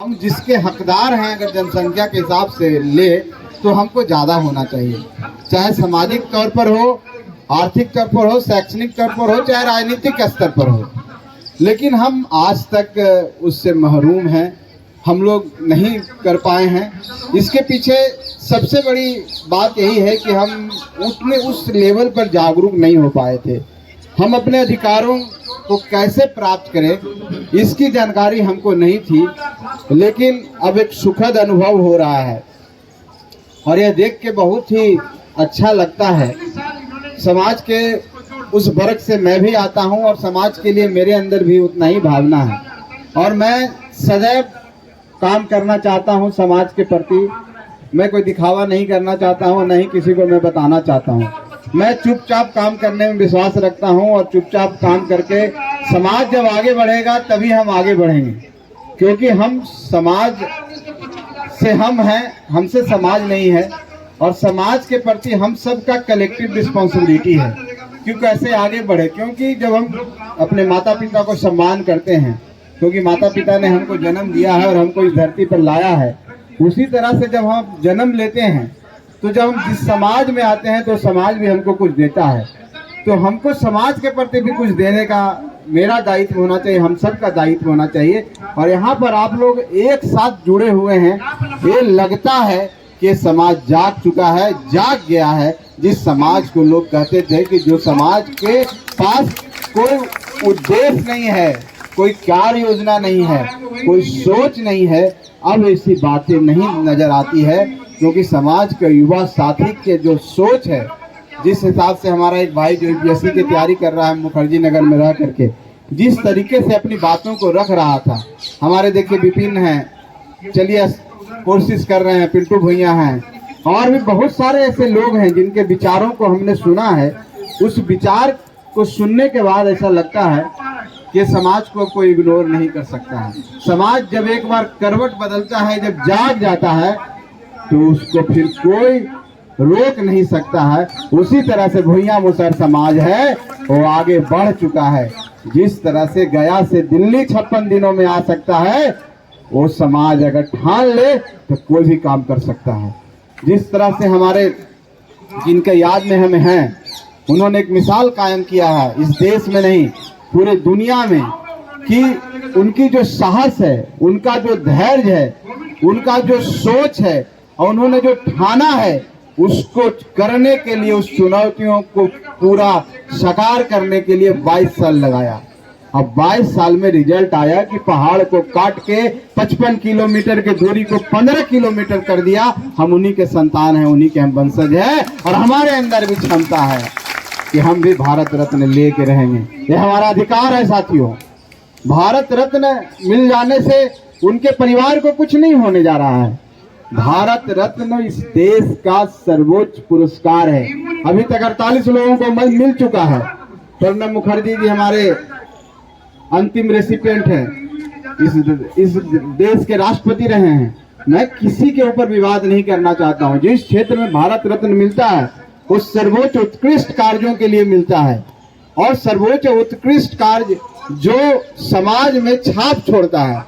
हम जिसके हकदार हैं अगर जनसंख्या के हिसाब से ले तो हमको ज़्यादा होना चाहिए, चाहे सामाजिक तौर पर हो, आर्थिक तौर पर हो, शैक्षणिक तौर पर हो, चाहे राजनीतिक स्तर पर हो। लेकिन हम आज तक उससे महरूम हैं, हम लोग नहीं कर पाए हैं। इसके पीछे सबसे बड़ी बात यही है कि हम उस लेवल पर जागरूक नहीं हो पाए थे। हम अपने अधिकारों को कैसे प्राप्त करें इसकी जानकारी हमको नहीं थी, लेकिन अब एक सुखद अनुभव हो रहा है और यह देख के बहुत ही अच्छा लगता है। समाज के उस वर्ग से मैं भी आता हूं और समाज के लिए मेरे अंदर भी उतना ही भावना है और मैं सदैव काम करना चाहता हूं समाज के प्रति। मैं कोई दिखावा नहीं करना चाहता हूं, नहीं किसी को मैं बताना चाहता हूं। मैं चुपचाप काम करने में विश्वास रखता हूं और चुपचाप काम करके समाज जब आगे बढ़ेगा तभी हम आगे बढ़ेंगे, क्योंकि हम समाज से हम हैं, हमसे समाज नहीं है। और समाज के प्रति हम सब का कलेक्टिव रिस्पॉन्सिबिलिटी है कि कैसे आगे बढ़े। क्योंकि जब हम अपने माता पिता को सम्मान करते हैं, क्योंकि माता पिता ने हमको जन्म दिया है और हमको इस धरती पर लाया है, उसी तरह से जब हम जन्म लेते हैं तो जब हम जिस समाज में आते हैं तो समाज भी हमको कुछ देता है। तो हमको समाज के प्रति भी कुछ देने का मेरा दायित्व होना चाहिए, हम सब का दायित्व होना चाहिए। और यहाँ पर आप लोग एक साथ जुड़े हुए हैं, ये लगता है कि समाज जाग चुका है, जाग गया है। जिस समाज को लोग कहते थे कि जो समाज के पास कोई उद्देश्य नहीं है, कोई कार्य योजना नहीं है, कोई सोच नहीं है, अब ऐसी बातें नहीं नजर आती है। क्योंकि समाज के युवा साथी के जो सोच है, जिस हिसाब से हमारा एक भाई जो यूपीएससी की तैयारी कर रहा है मुखर्जी नगर में रह करके, जिस तरीके से अपनी बातों को रख रहा था, हमारे देखिए विपिन हैं, चलिए कोशिश कर रहे हैं, पिंटू भैया हैं, और भी बहुत सारे ऐसे लोग हैं जिनके विचारों को हमने सुना है। उस विचार को सुनने के बाद ऐसा लगता है कि समाज को कोई इग्नोर नहीं कर सकता है। समाज जब एक बार करवट बदलता है, जब जाग जाता है, तो उसको फिर कोई रोक नहीं सकता है। उसी तरह से भुइयां मुसहर समाज है, वो आगे बढ़ चुका है। जिस तरह से गया से दिल्ली 56 दिनों में आ सकता है, वो समाज अगर ठान ले तो कोई भी काम कर सकता है। जिस तरह से हमारे जिनके याद में हमें हैं, उन्होंने एक मिसाल कायम किया है इस देश में नहीं पूरे दुनिया में, कि उनकी जो साहस है, उनका जो धैर्य है, उनका जो सोच है और उन्होंने जो ठाना है उसको करने के लिए, उस चुनौतियों को पूरा साकार करने के लिए 22 साल लगाया। अब 22 साल में रिजल्ट आया कि पहाड़ को काट के 55 किलोमीटर की दूरी को 15 किलोमीटर कर दिया। हम उन्हीं के संतान हैं, उन्हीं के हम वंशज हैं और हमारे अंदर भी क्षमता है कि हम भी भारत रत्न लेके रहेंगे। ये हमारा अधिकार है साथियों। भारत रत्न मिल जाने से उनके परिवार को कुछ नहीं होने जा रहा है। भारत रत्न इस देश का सर्वोच्च पुरस्कार है। अभी तक 48 लोगों को मिल चुका है। प्रणब मुखर्जी जी हमारे अंतिम रेसिपिएंट हैं, इस देश के राष्ट्रपति रहे हैं। मैं किसी के ऊपर विवाद नहीं करना चाहता हूं। जिस क्षेत्र में भारत रत्न मिलता है वो सर्वोच्च उत्कृष्ट कार्यों के लिए मिलता है, और सर्वोच्च उत्कृष्ट कार्य जो समाज में छाप छोड़ता है,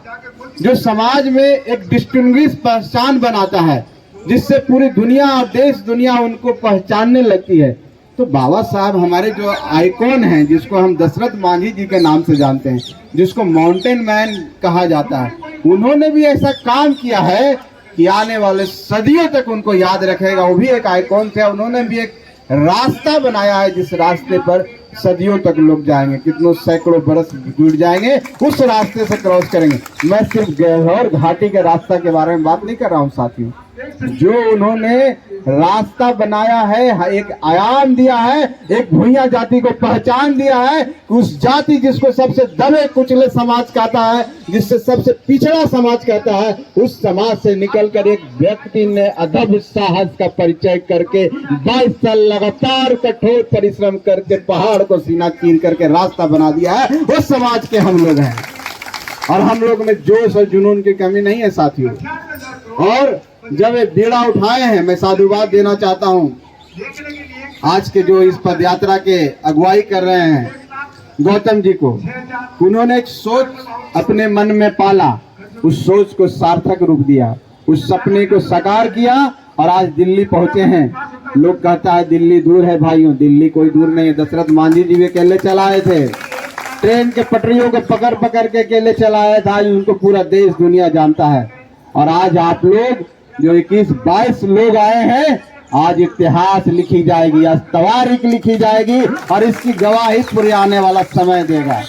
जो समाज में एक डिस्टिंग्विश पहचान बनाता है, जिससे पूरी दुनिया और देश दुनिया उनको पहचानने लगती है। तो बाबा साहब हमारे जो आइकॉन हैं, जिसको हम दशरथ मांझी जी के नाम से जानते हैं, जिसको माउंटेन मैन कहा जाता है, उन्होंने भी ऐसा काम किया है कि आने वाले सदियों तक उनको याद रखेगा। वो भी एक आइकॉन थे। उन्होंने भी एक रास्ता बनाया है जिस रास्ते पर सदियों तक लोग जाएंगे, कितनों सैकड़ों बरस जुड़ जाएंगे, उस रास्ते से क्रॉस करेंगे। मैं सिर्फ गहलोर घाटी के रास्ता के बारे में बात नहीं कर रहा हूँ साथियों। जो उन्होंने रास्ता बनाया है, एक आयाम दिया है, एक भुइयां जाति को पहचान दिया है, उस जाति जिसको सबसे दबे कुचले समाज कहता है, जिससे सबसे पिछड़ा समाज कहता है, उस समाज से निकलकर एक व्यक्ति ने अदब साहस का परिचय करके 22 साल लगातार कठोर परिश्रम करके पहाड़ को सीना चीर करके रास्ता बना दिया है। उस समाज के हम लोग हैं और हम लोग में जोश और जुनून की कमी नहीं है साथियों। और जब ये बीड़ा उठाए हैं, मैं साधुवाद देना चाहता हूं आज के जो इस पदयात्रा के अगुवाई कर रहे हैं गौतम जी को। उन्होंने एक सोच अपने मन में पाला उस सोच को सार्थक रूप दिया, उस सपने को साकार किया और आज दिल्ली पहुंचे हैं। लोग कहता है दिल्ली दूर है, भाइयों दिल्ली कोई दूर नहीं है। दशरथ मांझी जी भी अकेले चलाए थे, ट्रेन के पटरियों को पकड़ पकड़ के अकेले चलाया था। आज उनको पूरा देश दुनिया जानता है। और आज आप लोग जो 21-22 लोग आए हैं, आज इतिहास लिखी जाएगी, आज तवारीख लिखी जाएगी और इसकी गवाही पूरे आने वाला समय देगा।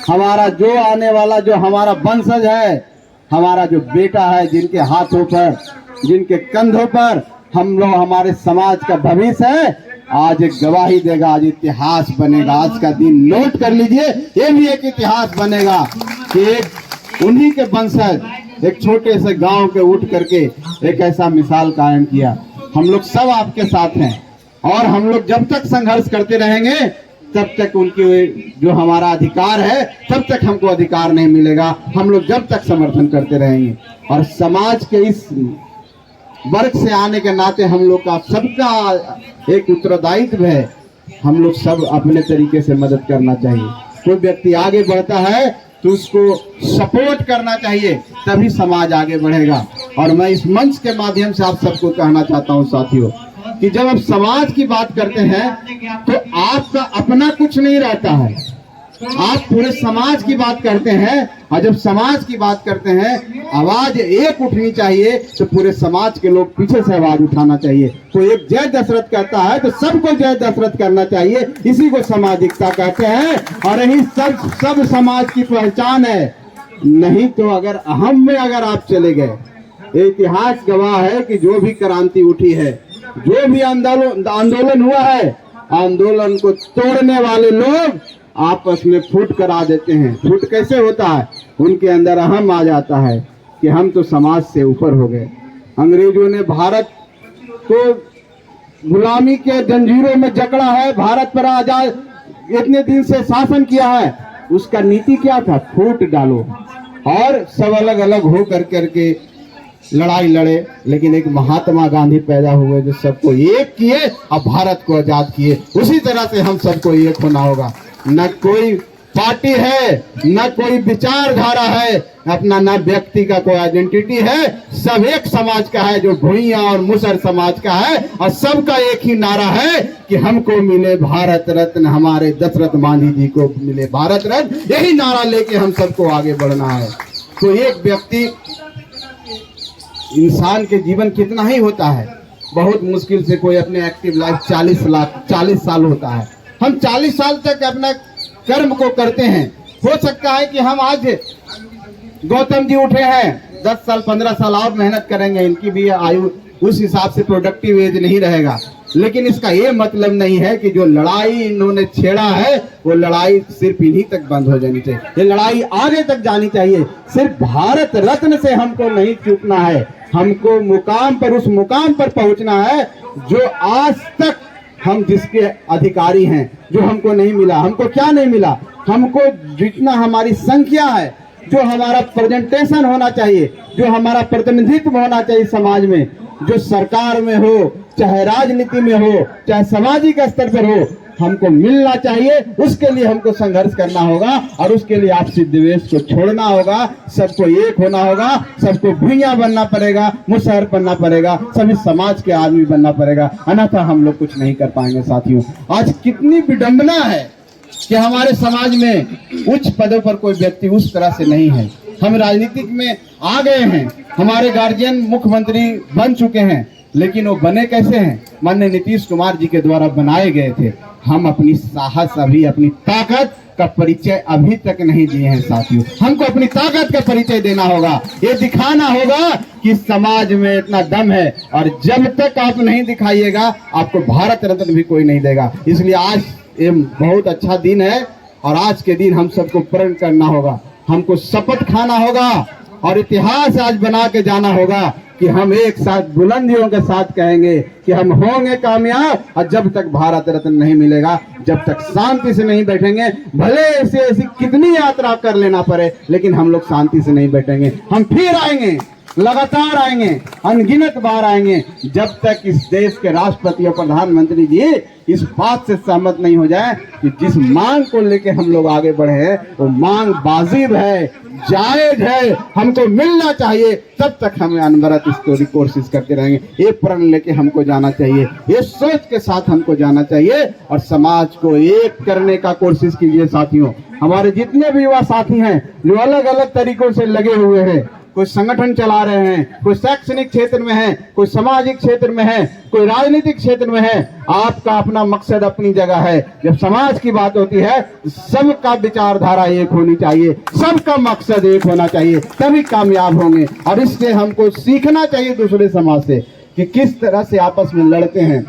हमारा जो आने वाला जो हमारा वंशज है, हमारा जो बेटा है, जिनके हाथों पर जिनके कंधों पर हम लोग हमारे समाज का भविष्य है, आज एक गवाही देगा, आज इतिहास बनेगा। आज का दिन नोट कर लीजिए, ये भी एक इतिहास बनेगा कि एक उन्हीं के वंशज एक छोटे से गांव के उठ करके एक ऐसा मिसाल कायम किया। हम लोग सब आपके साथ हैं और हम लोग जब तक संघर्ष करते रहेंगे तब तक उनकी जो हमारा अधिकार है तब तक हमको अधिकार नहीं मिलेगा। हम लोग जब तक समर्थन करते रहेंगे और समाज के इस वर्ग से आने के नाते हम लोग का सबका एक उत्तरदायित्व है। हम लोग सब अपने तरीके से मदद करना चाहिए। कोई व्यक्ति आगे बढ़ता है तो उसको सपोर्ट करना चाहिए, तभी समाज आगे बढ़ेगा। और मैं इस मंच के माध्यम से आप सबको कहना चाहता हूं साथियों कि जब आप समाज की बात करते हैं तो आपका अपना कुछ नहीं रहता है, आप पूरे समाज की बात करते हैं। और जब समाज की बात करते हैं, आवाज एक उठनी चाहिए तो पूरे समाज के लोग पीछे से आवाज उठाना चाहिए। तो एक जय दशरथ कहता है तो सबको जय दशरथ करना चाहिए, इसी को सामाजिकता कहते हैं और यही सब समाज की पहचान है। नहीं तो अगर अहम में अगर आप चले गए, इतिहास गवाह है कि जो भी क्रांति उठी है, जो भी आंदोलन हुआ है, आंदोलन को तोड़ने वाले लोग आपस में फूट करा देते हैं। फूट कैसे होता है? उनके अंदर अहम आ जाता है कि हम तो समाज से ऊपर हो गए। अंग्रेजों ने भारत को गुलामी के जंजीरों में जकड़ा है, भारत पर आजाद इतने दिन से शासन किया है। उसका नीति क्या था? फूट डालो और सब अलग अलग हो करके लड़ाई लड़े। लेकिन एक महात्मा गांधी पैदा हुए जो सबको एक किए और भारत को आजाद किए। उसी तरह से हम सबको एक होना होगा। न कोई पार्टी है, न कोई विचारधारा है अपना, न व्यक्ति का कोई आइडेंटिटी है, सब एक समाज का है जो भुइया और मुसर समाज का है। और सबका एक ही नारा है कि हमको मिले भारत रत्न, हमारे दशरथ मांझी जी को मिले भारत रत्न। यही नारा लेके हम सबको आगे बढ़ना है। तो एक व्यक्ति, इंसान के जीवन कितना ही होता है, बहुत मुश्किल से कोई अपने एक्टिव लाइफ 40 साल होता है। हम 40 साल तक अपना कर्म को करते हैं। हो सकता है कि हम आज गौतम जी उठे हैं, 10 साल 15 साल और मेहनत करेंगे, इनकी भी आयु उस हिसाब से प्रोडक्टिव एज नहीं रहेगा। लेकिन इसका ये मतलब नहीं है कि जो लड़ाई इन्होंने छेड़ा है वो लड़ाई सिर्फ इन्हीं तक बंद हो जानी चाहिए। ये लड़ाई आगे तक जानी चाहिए। सिर्फ भारत रत्न से हमको नहीं चूकना है, हमको मुकाम पर, उस मुकाम पर पहुंचना है जो आज तक हम जिसके अधिकारी हैं, जो हमको नहीं मिला। हमको क्या नहीं मिला? हमको जितना हमारी संख्या है, जो हमारा प्रेजेंटेशन होना चाहिए, जो हमारा प्रतिनिधित्व होना चाहिए समाज में, जो सरकार में हो, चाहे राजनीति में हो, चाहे सामाजिक स्तर पर हो, हमको मिलना चाहिए। उसके लिए हमको संघर्ष करना होगा और उसके लिए आपसी द्वेष को छोड़ना होगा, सबको एक होना होगा, सबको भुइयां बनना पड़ेगा, मुसहर बनना पड़ेगा, सभी समाज के आदमी बनना पड़ेगा, अन्यथा हम लोग कुछ नहीं कर पाएंगे। साथियों, आज कितनी विडंबना है कि हमारे समाज में उच्च पदों पर कोई व्यक्ति उस तरह से नहीं है। हम राजनीतिक में आ गए हैं, हमारे गार्जियन मुख्यमंत्री बन चुके हैं, लेकिन वो बने कैसे हैं? माननीय नीतीश कुमार जी के द्वारा बनाए गए थे। हम अपनी साहस, अभी अपनी ताकत का परिचय अभी तक नहीं दिए हैं। साथियों, हमको अपनी ताकत का परिचय देना होगा, ये दिखाना होगा कि समाज में इतना दम है। और जब तक आप नहीं दिखाइएगा, आपको भारत रत्न भी कोई नहीं देगा। इसलिए आज ये बहुत अच्छा दिन है और आज के दिन हम सबको प्रण करना होगा, हमको शपथ खाना होगा और इतिहास आज बना के जाना होगा कि हम एक साथ बुलंदियों के साथ कहेंगे कि हम होंगे कामयाब। और जब तक भारत रत्न नहीं मिलेगा, जब तक शांति से नहीं बैठेंगे, भले ऐसी कितनी यात्रा कर लेना पड़े, लेकिन हम लोग शांति से नहीं बैठेंगे। हम फिर आएंगे, लगातार आएंगे, अनगिनत बार आएंगे, जब तक इस देश के राष्ट्रपति और प्रधानमंत्री जी इस बात से सहमत नहीं हो जाए कि जिस मांग को लेके हम लोग आगे बढ़े हैं वो मांग वाजिब है, जायज है, हमको मिलना चाहिए, तब तक हमें अनवरत इसको कोशिश करते रहेंगे। ये प्रण लेके हमको जाना चाहिए, ये सोच के साथ हमको जाना चाहिए और समाज को एक करने का कोशिश कीजिए। साथियों, हमारे जितने भी युवा साथी हैं जो अलग अलग तरीकों से लगे हुए हैं, कोई संगठन चला रहे हैं, कोई शैक्षणिक क्षेत्र में है, कोई सामाजिक क्षेत्र में है, कोई राजनीतिक क्षेत्र में है, आपका अपना मकसद अपनी जगह है। जब समाज की बात होती है सबका विचारधारा एक होनी चाहिए, सबका मकसद एक होना चाहिए, तभी कामयाब होंगे। और इससे हमको सीखना चाहिए दूसरे समाज से कि किस तरह से आपस में लड़ते हैं,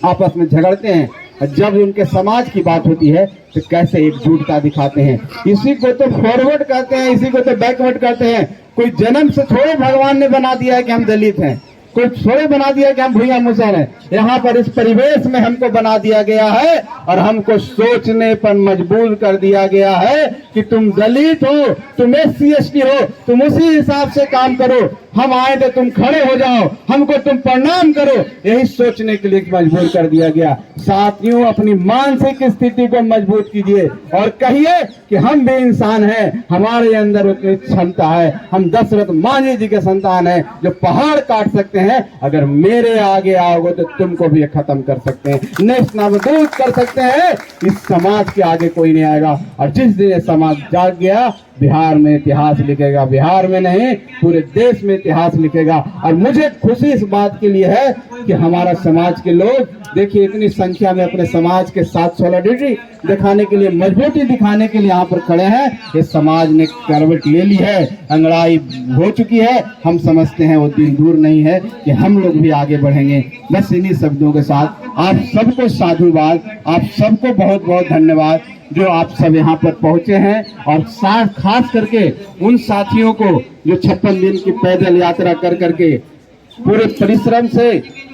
आपस में झगड़ते हैं, और जब उनके समाज की बात होती है तो कैसे एकजुटता दिखाते हैं। इसी को तो फॉरवर्ड कहते हैं, इसी को तो बैकवर्ड कहते हैं। कोई जन्म से थोड़े भगवान ने बना दिया है कि हम दलित हैं, कोई थोड़े बना दिया कि हम भूया मुसहर हैं। यहाँ पर इस परिवेश में हमको बना दिया गया है और हमको सोचने पर मजबूर कर दिया गया है कि तुम दलित हो, तुम SC ST हो, तुम उसी हिसाब से काम करो, हम आए तो तुम खड़े हो जाओ, हमको तुम प्रणाम करो, यही सोचने के लिए मजबूर कर दिया गया। साथियों, अपनी मानसिक स्थिति को मजबूत कीजिए और कहिए कि हम भी इंसान हैं, हमारे अंदर उतनी क्षमता है, हम दशरथ मांझी जी के संतान हैं जो पहाड़ काट सकते हैं। अगर मेरे आगे आओगे तो तुमको भी खत्म कर सकते हैं, नेस्तनाबूद कर सकते हैं। इस समाज के आगे कोई नहीं आएगा। और जिस दिन ये समाज जाग गया, बिहार में इतिहास लिखेगा, बिहार में नहीं पूरे देश में इतिहास लिखेगा। और मुझे खुशी इस बात के लिए है कि हमारा समाज के लोग देखिए इतनी संख्या में अपने समाज के साथ सॉलिडेरिटी दिखाने के लिए, मजबूती दिखाने के लिए यहाँ पर खड़े हैं। ये समाज ने करवट ले ली है, अंगड़ाई हो चुकी है। हम समझते हैं वो दिन दूर नहीं है कि हम लोग भी आगे बढ़ेंगे। बस इन्हीं शब्दों के साथ आप सबको साधुवाद, आप सबको बहुत बहुत धन्यवाद जो आप सब यहाँ पर पहुंचे हैं। और खास करके उन साथियों को जो 56 दिन की पैदल यात्रा कर करके पूरे परिश्रम से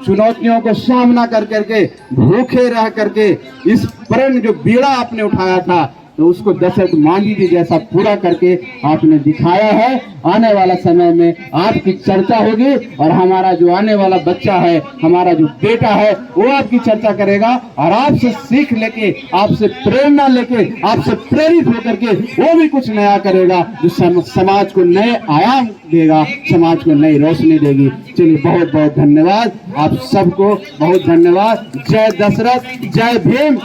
चुनौतियों को सामना कर करके भूखे रह करके इस प्रण जो बीड़ा आपने उठाया था तो उसको दशरथ मांझी जी जैसा पूरा करके आपने दिखाया है। आने वाला समय में आपकी चर्चा होगी और हमारा जो आने वाला बच्चा है, हमारा जो बेटा है, वो आपकी चर्चा करेगा और आपसे सीख लेके, आपसे प्रेरणा लेके, आपसे प्रेरित होकर के वो भी कुछ नया करेगा जो समाज को नए आयाम देगा, समाज को नई रोशनी देगी। चलिए, बहुत बहुत धन्यवाद, आप सबको बहुत धन्यवाद। जय दशरथ, जय भीम।